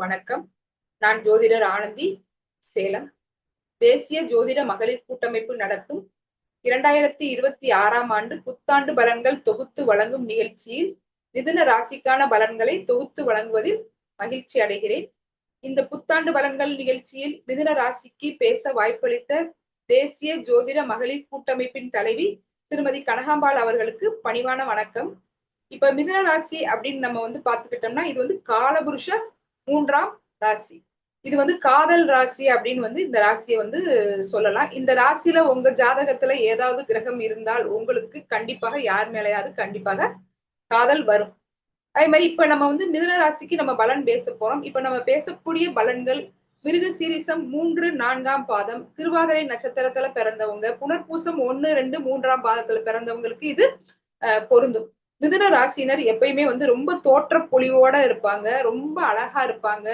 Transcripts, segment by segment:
வணக்கம். நான் ஜோதிடர் ஆனந்தி, சேலம். தேசிய ஜோதிட மகளிர் கூட்டமைப்பு நடத்தும் 2026ஆம் ஆண்டு புத்தாண்டு பலன்கள் தொகுத்து வழங்கும் நிகழ்ச்சியில் மிதுன ராசிக்கான பலன்களை தொகுத்து வழங்குவதில் மகிழ்ச்சி அடைகிறேன். இந்த புத்தாண்டு பலன்கள் நிகழ்ச்சியில் மிதுன ராசிக்கு பேச வாய்ப்பளித்த தேசிய ஜோதிட மகளிர் கூட்டமைப்பின் தலைவி திருமதி கனகாம்பாள் அவர்களுக்கு பணிவான வணக்கம். இப்ப மிதுன ராசி அப்படின்னு நம்ம பாத்துக்கிட்டோம்னா, இது காலபுருஷ 3ஆம் ராசி. இது காதல் ராசி அப்படின்னு இந்த ராசியை சொல்லலாம். இந்த ராசியில உங்க ஜாதகத்துல ஏதாவது கிரகம் இருந்தால் உங்களுக்கு கண்டிப்பாக யார் மேலேயாவது கண்டிப்பாக காதல் வரும். அதே மாதிரி இப்ப நம்ம மிதுன ராசிக்கு நம்ம பலன் பேச போறோம். இப்ப நம்ம பேசக்கூடிய பலன்கள் மிருக சீரிசம் 3, 4ஆம் பாதம், திருவாதிரை நட்சத்திரத்துல பிறந்தவங்க, புனர்பூசம் 1, 2, 3ஆம் பாதத்துல பிறந்தவங்களுக்கு இது பொருந்தும். மிதுன ராசினர் எப்பயுமே ரொம்ப தோற்ற பொலிவோட இருப்பாங்க, ரொம்ப அழகா இருப்பாங்க,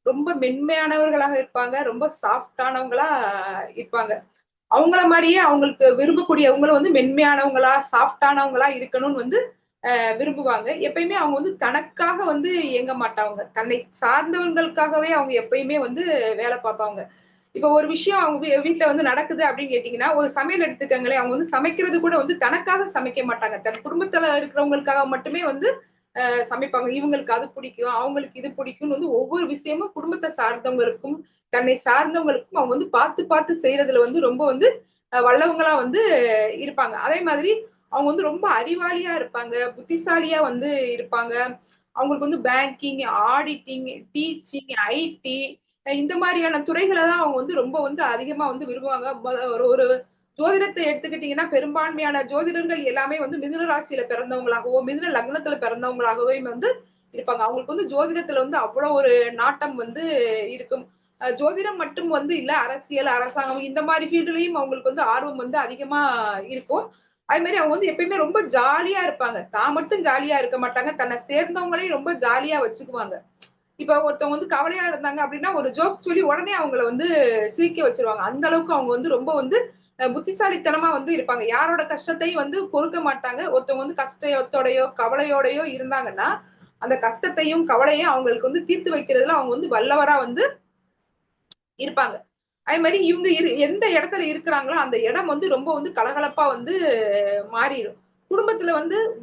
ரொம்ப மென்மையானவர்களாக இருப்பாங்க, ரொம்ப சாஃப்டானவங்களா இருப்பாங்க. அவங்கள மாதிரியே அவங்களுக்கு விரும்பக்கூடியவங்களும் மென்மையானவங்களா சாஃப்டானவங்களா இருக்கணும்னு விரும்புவாங்க. எப்பயுமே அவங்க தனக்காக இயங்க மாட்டாங்க, தன்னை சார்ந்தவங்களுக்காகவே அவங்க எப்பயுமே வேலை பார்ப்பாங்க. இப்ப ஒரு விஷயம் அவங்க வீட்டுல நடக்குது அப்படின்னு கேட்டீங்கன்னா, ஒரு சமையல் எடுத்துக்கங்களேன், அவங்க சமைக்கிறது கூட தனக்காக சமைக்க மாட்டாங்க, தன் குடும்பத்துல இருக்கிறவங்களுக்காக மட்டுமே சமைப்பாங்க. இவங்களுக்கு அது பிடிக்கும், அவங்களுக்கு இது பிடிக்கும்னு ஒவ்வொரு விஷயமும் குடும்பத்தை சார்ந்தவங்களுக்கும் தன்னை சார்ந்தவங்களுக்கும் அவங்க பார்த்து பார்த்து செய்யறதுல ரொம்ப வல்லவங்களா இருப்பாங்க. அதே மாதிரி அவங்க ரொம்ப அறிவாளியா இருப்பாங்க, புத்திசாலியா இருப்பாங்க. அவங்களுக்கு பேங்கிங், ஆடிட்டிங், டீச்சிங், ஐடி இந்த மாதிரியான துறைகளை தான் அவங்க ரொம்ப அதிகமா விரும்புவாங்க. ஒரு ஜோதிடத்தை எடுத்துக்கிட்டீங்கன்னா, பெரும்பான்மையான ஜோதிடர்கள் எல்லாமே மிதுன ராசியில பிறந்தவங்களாகவோ மிதுன லக்னத்துல பிறந்தவங்களாகவே இருப்பாங்க. அவங்களுக்கு ஜோதிடத்துல அவ்வளவு ஒரு நாட்டம் இருக்கும். ஜோதிடம் மட்டும் இல்ல, அரசியல், அரசாங்கம் இந்த மாதிரி ஃபீல்டுலயும் அவங்களுக்கு ஆர்வம் அதிகமா இருக்கும். அதே மாதிரி அவங்க எப்பயுமே ரொம்ப ஜாலியா இருப்பாங்க. தான் மட்டும் ஜாலியா இருக்க மாட்டாங்க, தன்னை சேர்ந்தவங்களையும் ரொம்ப ஜாலியா வச்சுக்குவாங்க. இப்ப ஒருத்தவங்க கவலையா இருந்தாங்க அப்படின்னா ஒரு ஜோக் சொல்லி உடனே அவங்கள சிரிக்க வச்சிருவாங்க. அந்த அளவுக்கு அவங்க ரொம்ப புத்திசாலித்தனமா இருப்பாங்க. யாரோட கஷ்டத்தையும் பொறுக்க மாட்டாங்க. ஒருத்தவங்க கஷ்டத்தோடையோ கவலையோடையோ இருந்தாங்கன்னா, அந்த கஷ்டத்தையும் கவலையும் அவங்களுக்கு தீர்த்து வைக்கிறதுல அவங்க வல்லவரா இருப்பாங்க. அதே மாதிரி இவங்க எந்த இடத்துல இருக்கிறாங்களோ அந்த இடம் ரொம்ப கலகலப்பா மாறிடும். குடும்பத்துல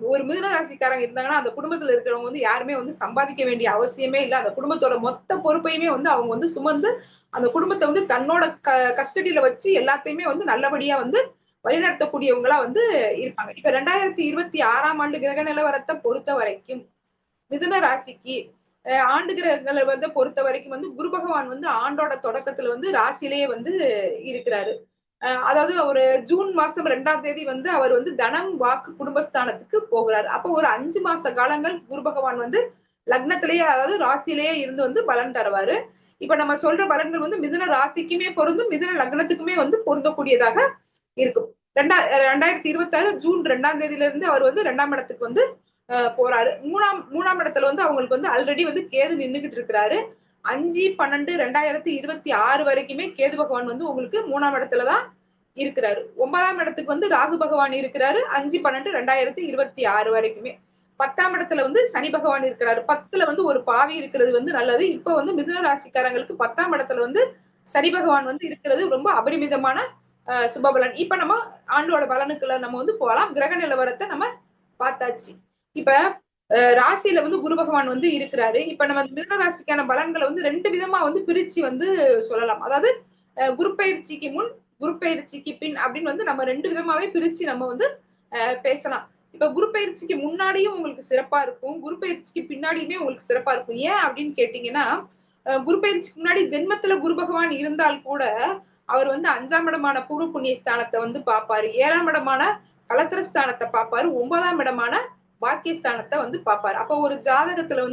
ஒரு மிதுன ராசிக்காரங்க இருந்தாங்கன்னா, அந்த குடும்பத்துல இருக்கிறவங்க யாருமே சம்பாதிக்க வேண்டிய அவசியமே இல்லை. அந்த குடும்பத்தோட மொத்த பொறுப்பையுமே அவங்க சுமந்து அந்த குடும்பத்தை தன்னோட கஸ்டடியில வச்சு எல்லாத்தையுமே நல்லபடியா வழிநடத்தக்கூடியவங்களா இருப்பாங்க. இப்ப 2026ஆம் ஆண்டு கிரக நிலவரத்தை பொறுத்த வரைக்கும் மிதுன ராசிக்கு ஆண்டு கிரகங்களை பொறுத்த வரைக்கும் குரு பகவான் ஆண்டோட தொடக்கத்துல ராசியிலேயே இருக்கிறாரு. அதாவது ஒரு ஜூன் மாசம் 2ஆம் தேதி அவர் தனம், வாக்கு, குடும்பஸ்தானத்துக்கு போகிறாரு. அப்போ ஒரு 5 மாச காலங்கள் குரு பகவான் லக்னத்திலேயே, அதாவது ராசியிலேயே இருந்து பலன் தருவாரு. இப்ப நம்ம சொல்ற பலன்கள் மிதுன ராசிக்குமே பொருந்தும், மிதுன லக்னத்துக்குமே பொருந்தக்கூடியதாக இருக்கும். 2026 ஜூன் 2ஆம் தேதியில இருந்து அவர் 2ஆம் இடத்துக்கு போறாரு. மூணாம் இடத்துல அவங்களுக்கு ஆல்ரெடி கேது நின்னுகிட்டு இருக்கிறாரு. 5/12/2026 வரைக்குமே கேது பகவான் உங்களுக்கு 3ஆம் இடத்துலதான் இருக்கிறாரு. 9ஆம் இடத்துக்கு ராகு பகவான் இருக்கிறாரு 5/12/2026 வரைக்குமே. 10ஆம் இடத்துல சனி பகவான் இருக்கிறாரு. 10ல ஒரு பாவி இருக்கிறது நல்லது. இப்ப மிதுன ராசிக்காரங்களுக்கு 10ஆம் இடத்துல சனி பகவான் இருக்கிறது ரொம்ப அபரிமிதமான சுபபலன். இப்ப நம்ம ஆண்டோட பலனுக்குள்ள நம்ம போகலாம். கிரக நிலவரத்தை நம்ம பார்த்தாச்சு. இப்ப ராசியில குரு பகவான் இருக்கிறாரு. இப்ப நம்ம மிதுன ராசிக்கான பலன்களை 2 விதமா பிரிச்சு சொல்லலாம். அதாவது குரு பயிற்சிக்கு முன், குரு பயிற்சிக்கு பின் அப்படின்னு நம்ம 2 விதமாவே பிரிச்சு நம்ம பேசலாம். இப்ப குரு பயிற்சிக்கு முன்னாடியும் உங்களுக்கு சிறப்பா இருக்கும், குரு பயிற்சிக்கு பின்னாடியுமே உங்களுக்கு சிறப்பா இருக்கும். ஏன் அப்படின்னு கேட்டீங்கன்னா, குரு பயிற்சிக்கு முன்னாடி ஜென்மத்துல குரு பகவான் இருந்தால் கூட அவர் 5ஆம் இடமான பூர்வ புண்ணிய ஸ்தானத்தை பார்ப்பாரு, 7ஆம் இடமான கலத்திரஸ்தானத்தை பார்ப்பாரு, 9ஆம் இடமான பாக்கியஸ்தானத்தை பார்ப்பாரு. அப்ப ஒரு ஜாதகத்துல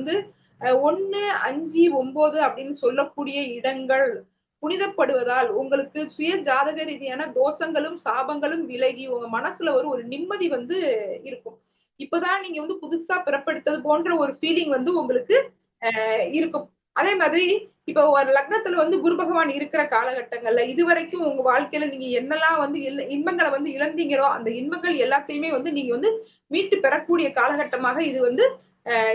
1, 5, 9 அப்படின்னு சொல்லக்கூடிய இடங்கள் புனிதப்படுவதால் உங்களுக்கு சுய ஜாதக ரீதியான தோஷங்களும் சாபங்களும் விலகி உங்க மனசுல ஒரு நிம்மதி இருக்கும். இப்பதான் நீங்க புதுசா பிறப்பெடுத்தது போன்ற ஒரு ஃபீலிங் உங்களுக்கு இருக்கும். அதே மாதிரி இப்ப ஒரு லக்னத்துல குரு பகவான் இருக்கிற காலகட்டங்கள்ல இதுவரைக்கும் உங்க வாழ்க்கையில நீங்க என்னெல்லாம் இன்பங்களை இழந்தீங்களோ அந்த இன்பங்கள் எல்லாத்தையுமே நீங்க மீட்டு பெறக்கூடிய காலகட்டமாக இது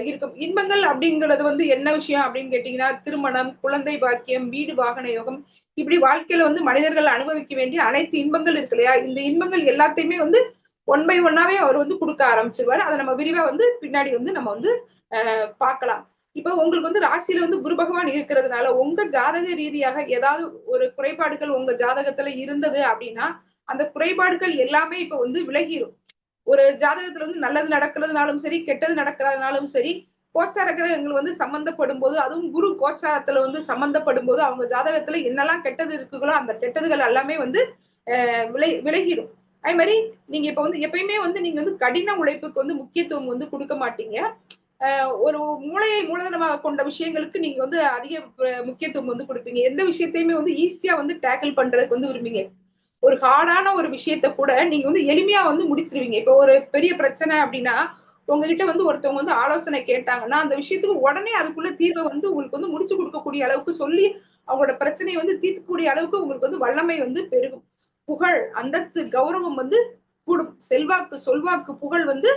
இருக்கும். இன்பங்கள் அப்படிங்கிறது வந்து என்ன விஷயம் அப்படின்னு கேட்டீங்கன்னா, திருமணம், குழந்தை பாக்கியம், வீடு வாகன யோகம், இப்படி வாழ்க்கையில வந்து மனிதர்கள் அனுபவிக்க வேண்டிய அனைத்து இன்பங்கள் இருக்கு இல்லையா? இந்த இன்பங்கள் எல்லாத்தையுமே வந்து ஒன் பை ஒன்னாவே அவர் வந்து கொடுக்க ஆரம்பிச்சிருவாரு. அதை நம்ம விரிவா வந்து பின்னாடி வந்து நம்ம வந்து பார்க்கலாம். இப்ப உங்களுக்கு வந்து ராசியில வந்து குரு பகவான் இருக்கிறதுனால உங்க ஜாதக ரீதியாக ஏதாவது ஒரு குறைபாடுகள் உங்க ஜாதகத்துல இருந்தது அப்படின்னா, அந்த குறைபாடுகள் எல்லாமே இப்ப வந்து விலகிரும். ஒரு ஜாதகத்துல வந்து நல்லது நடக்கிறதுனாலும் சரி, கெட்டது நடக்கிறதுனாலும் சரி, கோச்சார கிரகங்கள் வந்து சம்பந்தப்படும் போது, அதுவும் குரு கோச்சாரத்துல வந்து சம்பந்தப்படும் போது அவங்க ஜாதகத்துல என்னெல்லாம் கெட்டது இருக்குகளோ அந்த கெட்டதுகள் எல்லாமே வந்து விலகிடும். அதே மாதிரி நீங்க இப்ப வந்து எப்பயுமே வந்து நீங்க வந்து கடின உழைப்புக்கு வந்து முக்கியத்துவம் வந்து கொடுக்க மாட்டீங்க. ஒரு மூளையை மூலதனமாக கொண்ட விஷயங்களுக்கு நீங்க வந்து அதிக முக்கியத்துவம் வந்து கொடுப்பீங்க. எந்த விஷயத்தையுமே வந்து ஈஸியா வந்து டேக்கிள் பண்றதுக்கு வந்து விரும்புவீங்க. ஒரு ஹார்டான ஒரு விஷயத்த கூட நீங்க வந்து எளிமையா வந்து முடிச்சிருவீங்க. இப்போ ஒரு பெரிய பிரச்சனை அப்படின்னா, உங்ககிட்ட வந்து ஒருத்தவங்க வந்து ஆலோசனை கேட்டாங்கன்னா, அந்த விஷயத்துக்கு உடனே அதுக்குள்ள தீர்வை வந்து உங்களுக்கு வந்து முடிச்சு கொடுக்கக்கூடிய அளவுக்கு சொல்லி, அவங்களோட பிரச்சனையை வந்து தீர்க்கக்கூடிய அளவுக்கு உங்களுக்கு வந்து வல்லமை வந்து பெருகும். புகழ், அந்தஸ்து, கௌரவம் வந்து கூடும். செல்வாக்கு, சொல்வாக்கு, புகழ் வந்து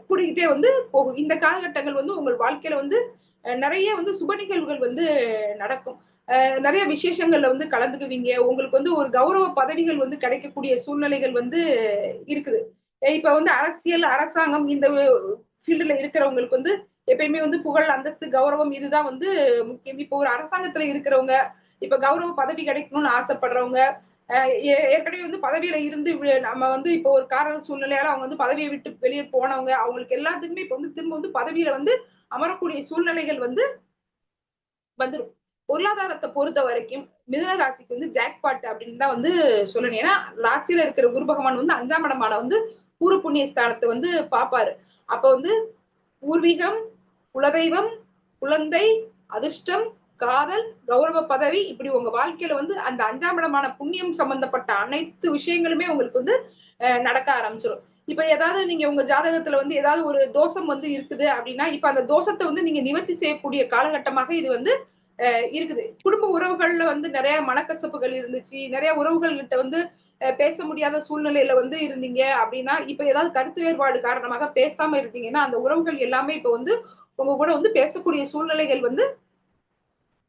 கூடிக்கிட்டே வந்து போகும். இந்த காலகட்டங்கள் வந்து உங்கள் வாழ்க்கையில வந்து நிறைய வந்து சுப நிகழ்வுகள் வந்து நடக்கும். நிறைய விசேஷங்கள்ல வந்து கலந்துக்குவீங்க. உங்களுக்கு வந்து ஒரு கௌரவ பதவிகள் வந்து கிடைக்கக்கூடிய சூழ்நிலைகள் வந்து இருக்குது. இப்ப வந்து அரசியல், அரசாங்கம் இந்த ஃபீல்டுல இருக்கிறவங்களுக்கு வந்து எப்பயுமே வந்து புகழ், அந்தஸ்து, கௌரவம் இதுதான் வந்து முக்கியம். இப்போ ஒரு அரசாங்கத்துல இருக்கிறவங்க, இப்ப கௌரவ பதவி கிடைக்கணும்னு ஆசைப்படுறவங்க, ஏற்கனவே வந்து பதவியில இருந்து நம்ம வந்து இப்போ ஒரு காரண சூழ்நிலையால அவங்க வந்து பதவியை விட்டு வெளியே போனவங்க, அவங்களுக்கு எல்லாத்துக்குமே இப்ப வந்து திரும்ப வந்து பதவியில வந்து அமரக்கூடிய சூழ்நிலைகள் வந்து வந்துரும். பொருளாதாரத்தை பொறுத்த வரைக்கும் மிதுன ராசிக்கு வந்து ஜாக்பாட் அப்படின்னு தான் வந்து சொல்லணும். ஏன்னா ராசியில இருக்கிற குரு பகவான் வந்து 5ஆம் இடமான வந்து பூர்வ புண்ணிய ஸ்தானத்தை வந்து பாப்பாரு. அப்ப வந்து பூர்வீகம், குலதெய்வம், குழந்தை, அதிர்ஷ்டம், காதல், கௌரவ பதவி, இப்படி உங்க வாழ்க்கையில வந்து அந்த 5ஆம் இடமான புண்ணியம் சம்பந்தப்பட்ட அனைத்து விஷயங்களுமே உங்களுக்கு வந்து நடக்க ஆரம்பிச்சிடும். இப்ப ஏதாவது நீங்க உங்க ஜாதகத்துல வந்து ஏதாவது ஒரு தோஷம் வந்து இருக்குது அப்படின்னா, இப்ப அந்த தோஷத்தை வந்து நீங்க நிவர்த்தி செய்யக்கூடிய காலகட்டமாக இது வந்து இருக்குது. குடும்ப உறவுகள்ல வந்து நிறைய மனக்கசப்புகள் இருந்துச்சு. நிறைய உறவுகள் கிட்ட வந்து பேச முடியாத சூழ்நிலையில வந்து இருந்தீங்க அப்படின்னா, இப்ப ஏதாவது கருத்து வேறுபாடு காரணமாக பேசாம இருந்தீங்கன்னா, அந்த உறவுகள் எல்லாமே இப்ப வந்து உங்க கூட வந்து பேசக்கூடிய சூழ்நிலைகள் வந்து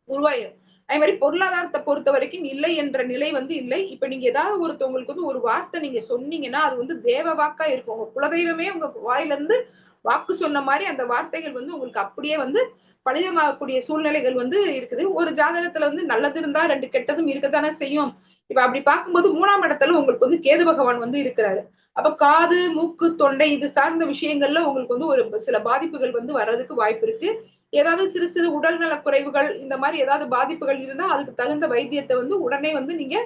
உருவாயிரும். அதே மாதிரி பொருளாதாரத்தை பொறுத்த வரைக்கும் இல்லை என்ற நிலை வந்து இல்லை. இப்ப நீங்க ஏதாவது ஒருத்தவங்களுக்கு வந்து ஒரு வார்த்தை நீங்க சொன்னீங்கன்னா, அது வந்து தேவ வாக்கா இருக்கும். உங்க குலதெய்வமே உங்க வாயில இருந்து வாக்கு சொன்ன மாதிரி அந்த வார்த்தைகள் வந்து உங்களுக்கு அப்படியே வந்து பலிதமாகக்கூடிய சூழ்நிலைகள் வந்து இருக்குது. ஒரு ஜாதகத்துல வந்து நல்லது இருந்தா 2 கெட்டதும் இருக்கத்தானே செய்யும். இப்ப அப்படி பார்க்கும்போது 3ஆம் இடத்துல உங்களுக்கு வந்து கேது பகவான் வந்து இருக்கிறாரு. அப்ப காது, மூக்கு, தொண்டை இது சார்ந்த விஷயங்கள்ல உங்களுக்கு வந்து ஒரு சில பாதிப்புகள் வந்து வர்றதுக்கு வாய்ப்பு இருக்கு. ஏதாவது சிறு சிறு உடல்நல குறைவுகள் இந்த மாதிரி ஏதாவது பாதிப்புகள் இருந்தா அதுக்கு தகுந்த வைத்தியத்தை வந்து உடனே வந்து நீங்க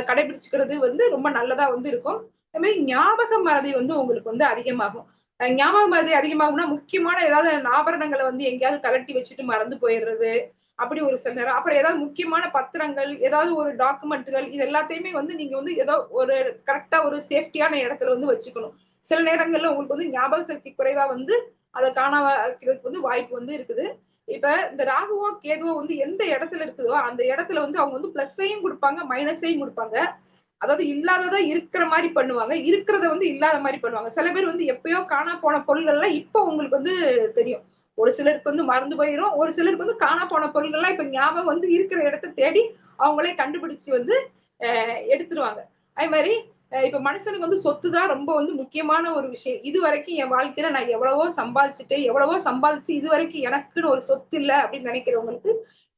கடைபிடிச்சுக்கிறது வந்து ரொம்ப நல்லதா வந்து இருக்கும். அதே மாதிரி ஞாபக மறதி வந்து உங்களுக்கு வந்து அதிகமாகும். ஞாபக மறதி அதிகமாகும்னா முக்கியமான ஏதாவது ஆபரணங்களை வந்து எங்கேயாவது கலட்டி வச்சுட்டு மறந்து போயிடுறது. அப்படி ஒரு சில நேரம். அப்புறம் ஏதாவது முக்கியமான பத்திரங்கள், ஏதாவது ஒரு டாக்குமெண்ட்டுகள் இது எல்லாத்தையுமே வந்து நீங்க வந்து ஏதோ ஒரு கரெக்டா ஒரு சேஃப்டியான இடத்துல வந்து வச்சுக்கணும். சில நேரங்கள்ல உங்களுக்கு வந்து ஞாபக சக்தி குறைவா வந்து அதை காணாமக்கிறதுக்கு வந்து வாய்ப்பு வந்து இருக்குது. இப்ப இந்த ராகுவோ கேதுவோ வந்து எந்த இடத்துல இருக்குதோ அந்த இடத்துல வந்து அவங்க வந்து பிளஸ்ஸையும் கொடுப்பாங்க, மைனஸையும் கொடுப்பாங்க. அதாவது இல்லாததை இருக்கிற மாதிரி பண்ணுவாங்க, இருக்கிறத வந்து இல்லாத மாதிரி பண்ணுவாங்க. சில பேர் வந்து எப்பயோ காணா போன பொருள்கள்லாம் இப்ப உங்களுக்கு வந்து தெரியும். ஒரு சிலருக்கு வந்து மறந்து போயிரும், ஒரு சிலருக்கு வந்து காணா போன பொருள்கள்லாம் இப்ப ஞாபகம் வந்து இருக்கிற இடத்த தேடி அவங்களே கண்டுபிடிச்சு வந்து எடுத்துருவாங்க. அதே மாதிரி இப்ப மனுஷனுக்கு வந்து சொத்து தான் ரொம்ப வந்து முக்கியமான ஒரு விஷயம். இது வரைக்கும் என் வாழ்க்கையில நான் எவ்வளவோ சம்பாதிச்சு இது வரைக்கும் எனக்குன்னு ஒரு சொத்து இல்லை அப்படின்னு நினைக்கிறவங்களுக்கு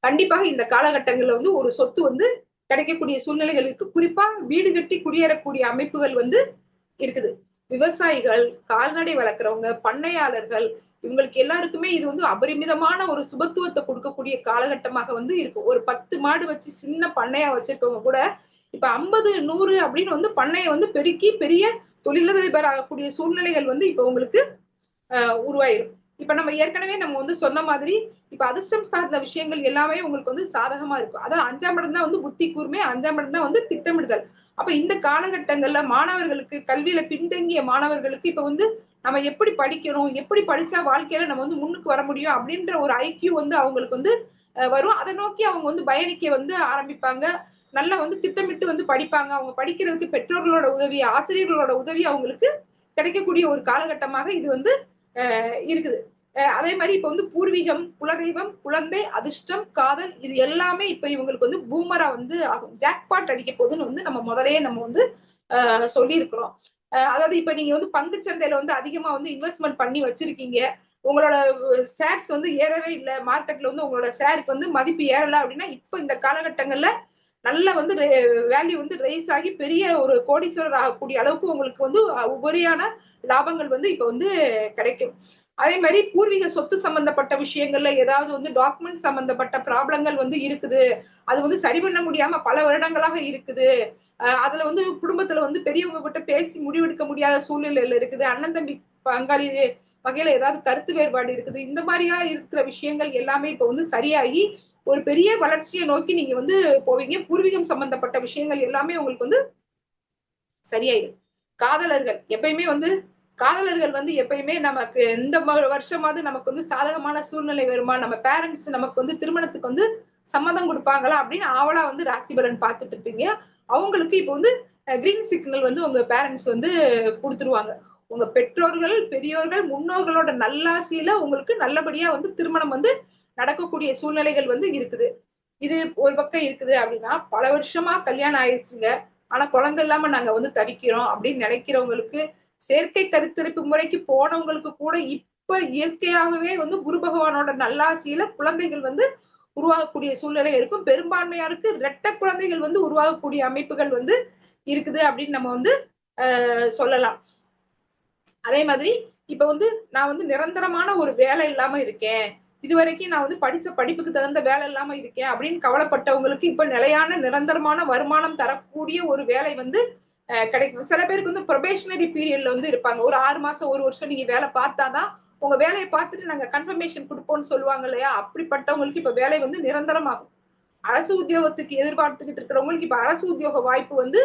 கண்டிப்பாக இந்த காலகட்டங்கள்ல வந்து ஒரு சொத்து வந்து கிடைக்கக்கூடிய சூழ்நிலைகள் இருக்கு. குறிப்பா வீடு கட்டி குடியேறக்கூடிய அமைப்புகள் வந்து இருக்குது. விவசாயிகள், கால்நடை வளர்க்குறவங்க, பண்ணையாளர்கள் இவங்களுக்கு எல்லாருக்குமே இது வந்து அபரிமிதமான ஒரு சுபத்துவத்தை கொடுக்கக்கூடிய காலகட்டமாக வந்து இருக்கும். ஒரு 10 மாடு வச்சு சின்ன பண்ணையா வச்சிருக்கவங்க கூட இப்ப 50, 100 அப்படின்னு வந்து பண்ணையை வந்து பெருக்கி பெரிய தொழிலதிபர் ஆகக்கூடிய சூழ்நிலைகள் வந்து இப்ப உங்களுக்கு உருவாயிரும். இப்ப நம்ம ஏற்கனவே நம்ம வந்து சொன்ன மாதிரி இப்ப அதிர்ஷ்டம் சார்ந்த விஷயங்கள் எல்லாமே உங்களுக்கு வந்து சாதகமா இருக்கும். அதாவது 5ஆம் இடம் தான் வந்து புத்தி கூர்மை, 5ஆம் இடம் தான் வந்து திட்டமிடுதல். அப்ப இந்த காலகட்டங்கள்ல மாணவர்களுக்கு கல்வியில பின்தங்கிய மாணவர்களுக்கு இப்ப வந்து நம்ம எப்படி படிக்கணும், எப்படி படிச்சா வாழ்க்கையில நம்ம வந்து முன்னுக்கு வர முடியும் அப்படின்ற ஒரு ஐக்கியூ வந்து அவங்களுக்கு வந்து வரும். அதை நோக்கி அவங்க வந்து பயணிக்க வந்து ஆரம்பிப்பாங்க. நல்லா வந்து திட்டமிட்டு வந்து படிப்பாங்க. அவங்க படிக்கிறதுக்கு பெற்றோர்களோட உதவி, ஆசிரியர்களோட உதவி அவங்களுக்கு கிடைக்கக்கூடிய ஒரு காலகட்டமாக இது வந்து இருக்குது. அதே மாதிரி இப்ப வந்து பூர்வீகம், குலதெய்வம், குழந்தை, அதிர்ஷ்டம், காதல் இது எல்லாமே இப்ப இவங்களுக்கு வந்து பூமரா வந்து ஆகும். ஜாக்பாட் அடிக்க போகுதுன்னு வந்து நம்ம முதலையே நம்ம வந்து சொல்லி இருக்கிறோம். அதாவது இப்ப நீங்க வந்து பங்கு சந்தையில வந்து அதிகமா வந்து இன்வெஸ்ட்மெண்ட் பண்ணி வச்சிருக்கீங்க. உங்களோட ஷேர்ஸ் வந்து ஏறவே இல்லை, மார்க்கெட்ல வந்து உங்களோட ஷேருக்கு வந்து மதிப்பு ஏறல அப்படின்னா இப்ப இந்த காலகட்டங்கள்ல நல்ல வந்து வேல்யூ வந்து ரைஸ் ஆகி பெரிய ஒரு கோடீஸ்வரர் ஆகக்கூடிய அளவுக்கு உங்களுக்கு வந்து உபரியான லாபங்கள் வந்து இப்ப வந்து கிடைக்கும். அதே மாதிரி பூர்வீக சொத்து சம்பந்தப்பட்ட விஷயங்கள்ல ஏதாவது வந்து டாக்குமெண்ட் சம்பந்தப்பட்ட ப்ராப்ளங்கள் வந்து இருக்குது, அது வந்து சரி பண்ண முடியாம பல வருடங்களாக இருக்குது, அதுல வந்து குடும்பத்துல வந்து பெரியவங்க கிட்ட பேசி முடிவெடுக்க முடியாத சூழ்நிலையில இருக்குது, அண்ணன் தம்பி பங்காளி வகையில ஏதாவது கருத்து வேறுபாடு இருக்குது, இந்த மாதிரியா இருக்கிற விஷயங்கள் எல்லாமே இப்ப வந்து சரியாகி ஒரு பெரிய வளர்ச்சியை நோக்கி நீங்க வந்து போவீங்க. பூர்வீகம் சம்பந்தப்பட்ட விஷயங்கள் எல்லாமே உங்களுக்கு வந்து சரியாயிடும். காதலர்கள் எப்பயுமே வந்து காதலர்கள் வந்து எப்பயுமே நமக்கு இந்த வருஷமாவது நமக்கு வந்து சாதகமான சூழ்நிலை வருமா, நம்ம பேரண்ட்ஸ் நமக்கு வந்து திருமணத்துக்கு வந்து சம்மதம் கொடுப்பாங்களா அப்படின்னு ஆவலா வந்து ராசி பலன் பார்த்துட்டு இருப்பீங்க. அவங்களுக்கு இப்போ வந்து கிரீன் சிக்னல் வந்து உங்க பேரண்ட்ஸ் வந்து கொடுத்துருவாங்க. உங்க பெற்றோர்கள், பெரியோர்கள், முன்னோர்களோட நல்லாசியில உங்களுக்கு நல்லபடியா வந்து திருமணம் வந்து நடக்கக்கூடிய சூழ்நிலைகள் வந்து இருக்குது. இது ஒரு பக்கம் இருக்குது அப்படின்னா, பல வருஷமா கல்யாணம் ஆயிடுச்சுங்க, ஆனா குழந்தை இல்லாம நாங்க வந்து தவிக்கிறோம் அப்படின்னு நினைக்கிறவங்களுக்கு, செயற்கை கருத்தரிப்பு முறைக்கு போனவங்களுக்கு கூட இப்ப இயற்கையாகவே வந்து குரு பகவானோட நல்லாசியில குழந்தைகள் வந்து உருவாகக்கூடிய சூழ்நிலை இருக்கும். பெரும்பான்மையாருக்கு இரட்டை குழந்தைகள் வந்து உருவாகக்கூடிய அமைப்புகள் வந்து இருக்குது அப்படின்னு நம்ம வந்து சொல்லலாம். அதே மாதிரி இப்ப வந்து நான் வந்து நிரந்தரமான ஒரு வேலை இல்லாம இருக்கேன், இதுவரைக்கும் நான் வந்து படிச்ச படிப்புக்கு தகுந்த வேலை இல்லாம இருக்கேன் அப்படின்னு கவலைப்பட்டவங்களுக்கு இப்ப நிலையான நிரந்தரமான வருமானம் தரக்கூடிய ஒரு வேலை வந்து கிடைக்கும். சில பேருக்கு வந்து ப்ரொபேஷனரி பீரியட்ல வந்து இருப்பாங்க. ஒரு 6 மாசம் 1 வருஷம் நீங்க வேலை பார்த்தாதான் உங்க வேலையை பார்த்துட்டு நாங்க கன்ஃபர்மேஷன் கொடுப்போம்னு சொல்லுவாங்க இல்லையா, அப்படிப்பட்டவங்களுக்கு இப்ப வேலை வந்து நிரந்தரமாகும். அரசு உத்தியோகத்துக்கு எதிர்பார்த்துக்கிட்டு இருக்கிறவங்களுக்கு இப்ப அரசு உத்தியோக வாய்ப்பு வந்து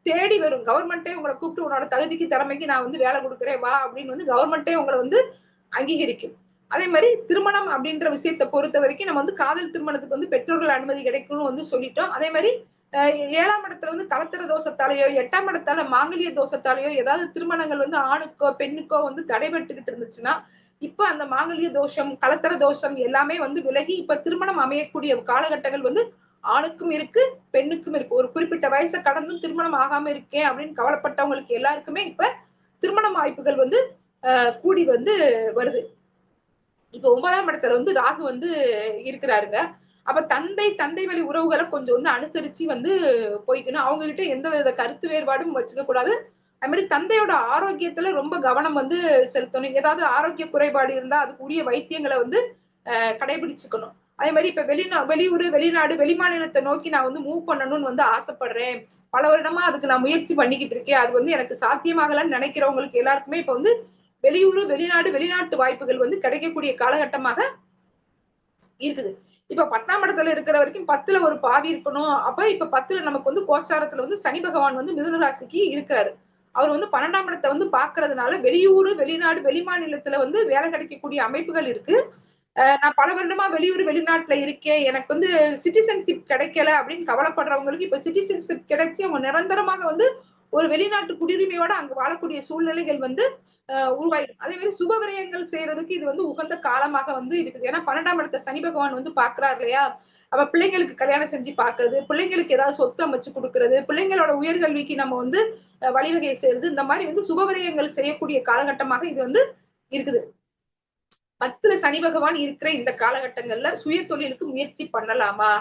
தேடி வரும். கவர்மெண்டே உங்களை கூப்பிட்டு உன்னோட தகுதிக்கு திறமைக்கு நான் வந்து வேலை கொடுக்குறேன் வா அப்படின்னு வந்து கவர்மெண்டே உங்களை வந்து அங்கீகரிக்கும். அதே மாதிரி திருமணம் அப்படின்ற விஷயத்தை பொறுத்த வரைக்கும் நம்ம வந்து காதல் திருமணத்துக்கு வந்து பெற்றோர்கள் அனுமதி கிடைக்கும்னு வந்து சொல்லிட்டோம். அதே மாதிரி 7ஆம் இடத்துல வந்து கலத்திர தோஷத்தாலேயோ 8ஆம் இடத்தால மாங்கல்ய தோஷத்தாலேயோ ஏதாவது திருமணங்கள் வந்து ஆணுக்கோ பெண்ணுக்கோ வந்து தடைபட்டுக்கிட்டு இருந்துச்சுன்னா இப்ப அந்த மாங்கல்ய தோஷம், கலத்திர தோஷம் எல்லாமே வந்து விலகி இப்ப திருமணம் அமையக்கூடிய காலகட்டங்கள் வந்து ஆணுக்கும் இருக்கு, பெண்ணுக்கும் இருக்கு. ஒரு குறிப்பிட்ட வயசை கடந்தும் திருமணம் ஆகாம இருக்கேன் அப்படின்னு கவலைப்பட்டவங்களுக்கு எல்லாருக்குமே இப்ப திருமண வாய்ப்புகள் வந்து கூடி வந்து வருது. இப்ப 9ஆம் இடத்துல வந்து ராகு வந்து இருக்கிறாருங்க. அப்ப தந்தை வழி உறவுகளை கொஞ்சம் வந்து அனுசரிச்சு வந்து போய்க்கணும். அவங்க கிட்ட எந்த வித கருத்து வேறுபாடும் வச்சுக்க கூடாது. அது மாதிரி தந்தையோட ஆரோக்கியத்துல ரொம்ப கவனம் வந்து செலுத்தணும். ஏதாவது ஆரோக்கிய குறைபாடு இருந்தா அதுக்கு உரிய வைத்தியங்களை வந்து கடைபிடிச்சுக்கணும். அதே மாதிரி இப்ப வெளியூர், வெளிநாடு, வெளிமாநிலத்தை நோக்கி நான் வந்து மூவ் பண்ணணும்னு வந்து ஆசைப்படுறேன், பல வருடமா அதுக்கு நான் முயற்சி பண்ணிக்கிட்டு இருக்கேன், அது வந்து எனக்கு சாத்தியமாகலன்னு நினைக்கிறவங்களுக்கு எல்லாருக்குமே இப்ப வந்து வெளியூர், வெளிநாடு, வெளிநாட்டு வாய்ப்புகள் வந்து கிடைக்கக்கூடிய காலகட்டமாக இருக்குது. இப்ப 10ஆம் இடத்துல இருக்கிற வரைக்கும் 10ல ஒரு பாவி இருக்கணும். அப்ப இப்ப 10ல நமக்கு வந்து கோச்சாரத்துல வந்து சனி பகவான் வந்து மிதுன ராசிக்கு இருக்கிறாரு. அவர் வந்து 12ஆம் இடத்தை வந்து பாக்குறதுனால வெளியூர், வெளிநாடு, வெளிமாநிலத்துல வந்து வேலை கிடைக்கக்கூடிய அமைப்புகள் இருக்கு. நான் பல வருடமா வெளியூர், வெளிநாட்டுல இருக்கேன், எனக்கு வந்து சிட்டிசன்ஷிப் கிடைக்கல அப்படின்னு கவலைப்படுறவங்களுக்கு இப்ப சிட்டிசன்ஷிப் கிடைச்சி அவங்க நிரந்தரமாக வந்து ஒரு வெளிநாட்டு குடியுரிமையோட அங்க வாழக்கூடிய சூழ்நிலைகள் வந்து உருவாயிடும். அதே மாதிரி சுப விரயங்கள் செய்யறதுக்கு இது வந்து உகந்த காலமாக வந்து இருக்குது. ஏன்னா 12ஆம் இடத்தை சனி பகவான் வந்து பாக்குறாரு இல்லையா, அப்ப பிள்ளைங்களுக்கு கல்யாணம் செஞ்சு பாக்குறது, பிள்ளைங்களுக்கு ஏதாவது சொத்து அமைச்சு கொடுக்கறது, பிள்ளைங்களோட உயர்கல்விக்கு நம்ம வந்து வழிவகை செய்யறது, இந்த மாதிரி வந்து சுப விரயங்கள் செய்யக்கூடிய காலகட்டமாக இது வந்து இருக்குது. 10ல சனி பகவான் இருக்கிற இந்த காலகட்டங்கள்ல சுய தொழிலுக்கு முயற்சி பண்ணலாமா?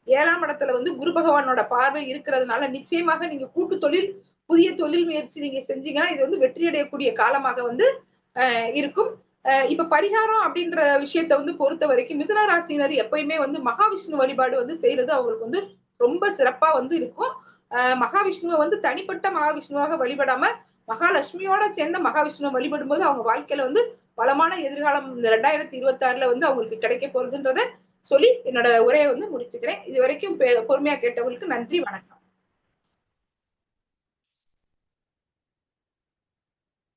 7ஆம் இடத்துல வந்து குரு பகவானோட பார்வை இருக்கிறதுனால நிச்சயமாக நீங்க கூட்டு தொழில், புதிய தொழில் முயற்சி நீங்க செஞ்சீங்கன்னா இது வந்து வெற்றி அடையக்கூடிய காலமாக வந்து இருக்கும். இப்ப பரிகாரம் அப்படின்ற விஷயத்த வந்து பொறுத்த வரைக்கும் மிதுன ராசினர் எப்பயுமே வந்து மகாவிஷ்ணு வழிபாடு வந்து செய்யறது அவங்களுக்கு வந்து ரொம்ப சிறப்பா வந்து இருக்கும். மகாவிஷ்ணுவை வந்து தனிப்பட்ட மகாவிஷ்ணுவாக வழிபடாம மகாலட்சுமியோட சேர்ந்த மகாவிஷ்ணுவை வழிபடும் போது அவங்க வாழ்க்கையில வந்து வளமான எதிர்காலம் இந்த 2026ல வந்து அவங்களுக்கு கிடைக்க போறதுன்றத சொல்லி என்னோட உரையை வந்து முடிச்சுக்கிறேன். இது வரைக்கும் பொறுமையா கேட்டவங்களுக்கு நன்றி, வணக்கம்.